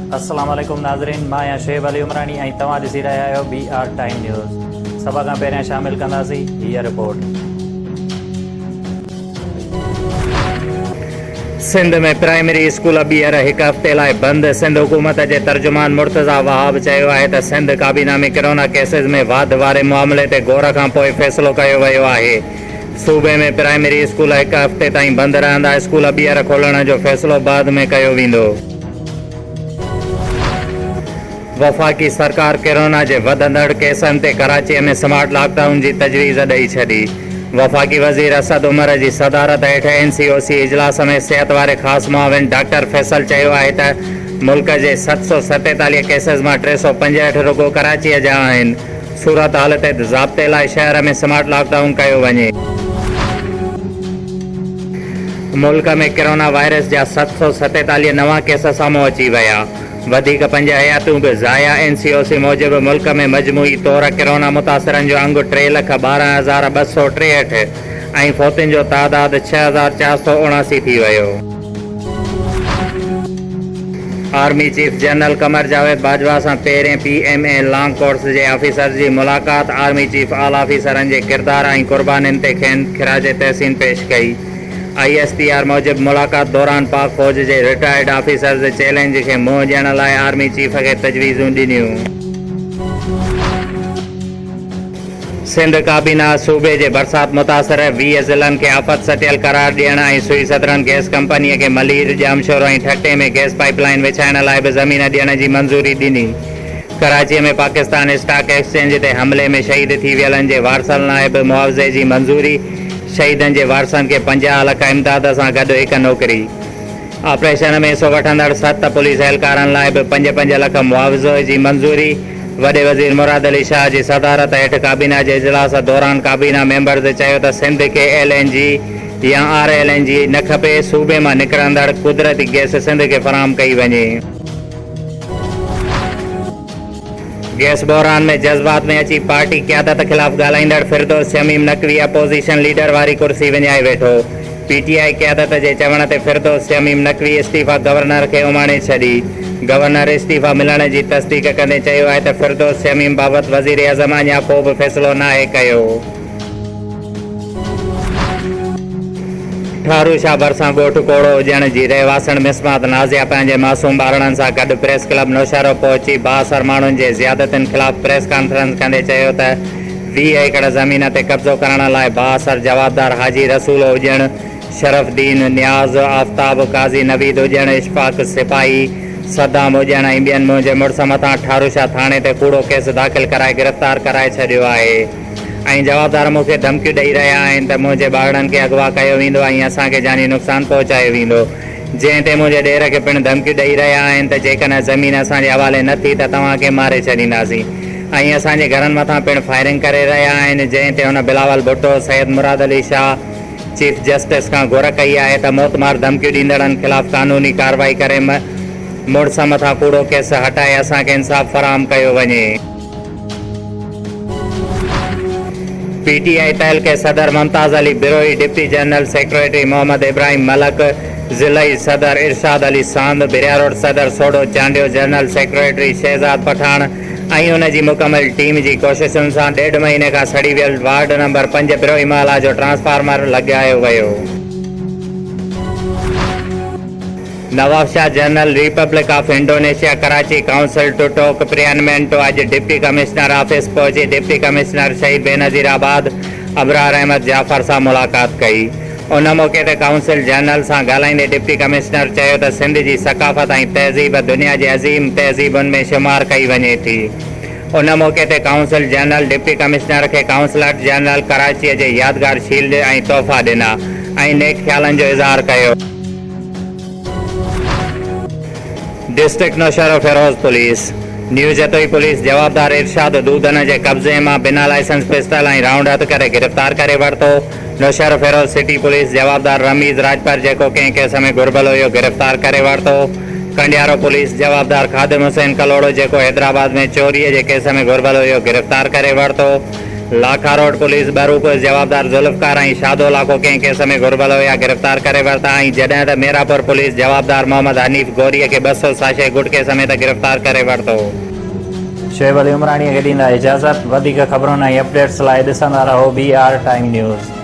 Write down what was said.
अस्सलाम वालेकुम नाज़रीन, मां आहियां शुएब अली उमरानी ऐं तव्हां ॾिसी रहिया आहियो BR टाइम न्यूज़। सभ खां पहिरियां शामिल कंदासीं हीअ रिपोर्ट। सिंध में प्राइमरी स्कूल ॿीहर हिकु हफ़्ते लाइ बंदि। सिंध हुकूमत जे तर्जुमान मुर्तज़ा वहाब चयो आहे त सिंध काबीना में कोरोना केसिस में वाध वारे मामले ते गौर खां पोइ फ़ैसिलो कयो वियो आहे। सूबे में प्राइमरी स्कूल हिकु हफ़्ते ताईं बंदि रहंदा। स्कूल ॿीहर खोलण जो फ़ैसिलो बाद में कयो वेंदो। वफ़ाक़ी सरकार कोरोना जे वधंदड़ केसनि ते कराचीअ में स्मार्ट लॉकडाउन जी तजवीज़ ॾेई छॾी। वफ़ाक़ी वज़ीर असद उमर जी सदारत हेठि NCOC इजलास में सिहत वारे ख़ासि मुआविन डॉक्टर फैसल चयो आहे त मुल्क जे 747 केसिस मां 365 रुगो कराचीअ जा आहिनि। सूरत हाल ते ज़ाब्ते लाइ शहर में स्मार्ट लॉकडाउन कयो वञे। मुल्क में कोरोना वायरस जा 747 नवां केस साम्हूं अची विया। वधीक 5 हयातूं बि ज़ाया। NCOC मूजिबि मुल्क में मजमूई तौर कोरोना मुतासिरनि जो अंगु 3,12,263 ऐं फौतियुनि जो तादादु 6,479 थी वियो। Army chief general Qamar Javed Bajwa सां पहिरें PMA लॉन्ग कोर्स जे ऑफिसर जी मुलाक़ात। आर्मी चीफ आल ऑफिसरनि जे किरदार ऐं क़ुर्बानीनि ते खेनि ख़िराज तहसीन पेश कई। ISPR मूजिबि मुलाक़ात दौरान पाक फ़ौज जे रिटायर्ड ऑफिसर्स चैलेंज खे मुंहुं ॾियण लाइ आर्मी चीफ खे तजवीज़ूं ॾिनियूं। सिंध काबीना सूबे जे बरसात मुतासिर 20 ज़िलनि खे आफ़त सटियल करार ॾियण ऐं सुई सदरन गैस कंपनीअ खे मलीर जामशोर ऐं ठटे में गैस पाइपलाइन विछाइण लाइ बि ज़मीन ॾियण जी मंज़ूरी ॾिनी। कराचीअ में पाकिस्तान स्टॉक एक्सचेंज ते हमले में शहीद थी वियलनि जे वारसनि लाइ बि मुआवज़े जी मंज़ूरी। शहीदनि जे वारसनि खे 50 लाख इमदाद सां गॾु हिकु नौकरी। ऑपरेशन में हिसो वठंदड़ 7 पुलिस एहलकारनि लाइ बि 5-5 लख मुआवज़े जी मंज़ूरी। वॾे वज़ीर मुराद अली शाह जी सदारत हेठि काबीना जे इजलास दौरान काबीना मेंबर्स चयो त सिंध खे LNG या RLNG न खपे। सूबे मां निकिरंदड़ कुदरती गैस सिंध खे फराहम कई वञे। गैस बहरान में जज़्बात में अची पार्टी क़यादत ख़िलाफ़ ॻाल्हाईंदड़ फिरदौस शमीम नकवी अपोज़िशन लीडर वारी कुर्सी विञाए वेठो। PTI क़यादत जे चवण ते फिरदौस शमीम नकवी इस्तीफ़ा गवर्नर खे उमाणे छॾी। गवर्नर इस्तीफ़ा मिलण जी तस्दीक कंदे चयो आहे त फिरदौस शमीम बाबति वज़ीर आज़म अञा को बि फ़ैसिलो नाहे कयो। ठारू शाह भरिसां ॻोठु कोड़ो हुजण जी रहवासण मिसमात नाज़िया पंहिंजे मासूम ॿारनि सां गॾु प्रेस क्लब नौशहरो पहुची बाअसर माण्हुनि जे ज़ियादतियुनि ख़िलाफ़ प्रेस कॉन्फ्रेंस कंदे चयो त 20 एकड़ ज़मीन ते कब्ज़ो करण लाइ बाअसर जवाबदार हाजी रसूल हुजण, शरफदीन न्याज़, आफ़ताब काज़ी नवीद हुजण, इशफ़ाक़ सिपाही, सदाम हुजण ऐं ॿियनि मुंहिंजे मुड़ुस मथां ठारू शाह थाणे ते कूड़ो केस दाख़िल कराए गिरफ़्तार कराए छॾियो आहे ऐं जवाबदार मूंखे धमकियूं ॾेई रहिया आहिनि त मुंहिंजे ॿारनि खे अगवा कयो वेंदो ऐं असांखे जानी नुक़सानु पहुचायो वेंदो। जंहिं ते मुंहिंजे ॾेर खे पिणु धमकियूं ॾेई रहिया आहिनि त जेकॾहिं ज़मीन असांजे हवाले न थी त तव्हांखे मारे छॾींदासीं ऐं असांजे घरनि मथां पिणु फायरिंग करे रहिया आहिनि। जंहिं ते हुन बिलावल भुट्टो सैयद मुराद अली शाह चीफ जस्टिस खां घुर कई आहे त मोतमार धमकियूं ॾींदड़नि ख़िलाफ़ कानूनी कार्रवाई करे मुड़ुस मथां कूड़ो केस हटाए असांखे इंसाफ़ फराहम कयो वञे। PTI तहलके सदर Mumtaz Ali Biroi, deputy general secretary Mohammad Ibrahim Malak, ज़िलई सदर इरशाद अली सांद, बिरिया रोड सदर सोडो चांडियो, जनरल सेक्रेटरी शहज़ाद पठान ऐं उन जी मुकमल टीम जी कोशिशुनि सां 1.5 महीने खां सड़ी वियल वार्ड नंबर 5 बिरोई माला जो ट्रांसफार्मर लॻायो वियो। Nawab Shah general republic of Indonesia Karachi council Totok Prianamto अॼु डिप्टी कमिश्नर ऑफिस पहुची डिप्टी कमिश्नर शहीद बेनज़ीर आबाद अबरार अहमद जाफ़र सां मुलाक़ात कई। उन मौक़े ते काउंसिल जनरल सां ॻाल्हाईंदे डिप्टी कमिश्नर चयो त सिंध जी सक़ाफ़त ऐं तहज़ीब दुनिया जे अज़ीम तहज़ीबुनि में शुमार कई वञे थी। उन मौक़े ते काउंसिल जनरल डिप्टी कमिश्नर खे काउंसलर जनरल कराचीअ जे यादगार शील्ड ऐं तोहफ़ा ॾिना ऐं नेक ख़्यालनि जो इज़हार कयो। District Naushahro Feroze police new Jatoi police जवाबदार इरशाद दूधन जे कब्ज़े मां बिना लाइसेंस पिस्टल ऐं राउंड हथ करे गिरफ़्तार करे वरितो। नौशहरो फिरोज सिटी पुलिस जवाबदार रमीज़ राजपर जेको कंहिं केस में घुर्बल हुयो गिरफ़्तार करे वरितो। कंडियारो पुलिस जवाबदार खादिम हुसैन कलोड़ो जेको हैदराबाद में चोरीअ जे केस में घुर्बल हुयो गिरफ़्तार करे वरितो। लाखा रोड पुलिस बरूको जवाबदार जुल्फकार ऐं शादोला को कंहिं केस में घुरबल हुया गिरफ़्तार करे वरिता ऐं जॾहिं त मीरापुर पुलिस जवाबदार मोहम्मद हनीफ़ गोरीअ खे 200 साशे गुटके समेत गिरफ़्तार करे वरितो। शोएब अली उमराणीअ खे ॾींदा इजाज़त। वधीक ख़बरुनि ऐं अपडेट्स लाइ ॾिसंदा रहो BR टाइम न्यूज़।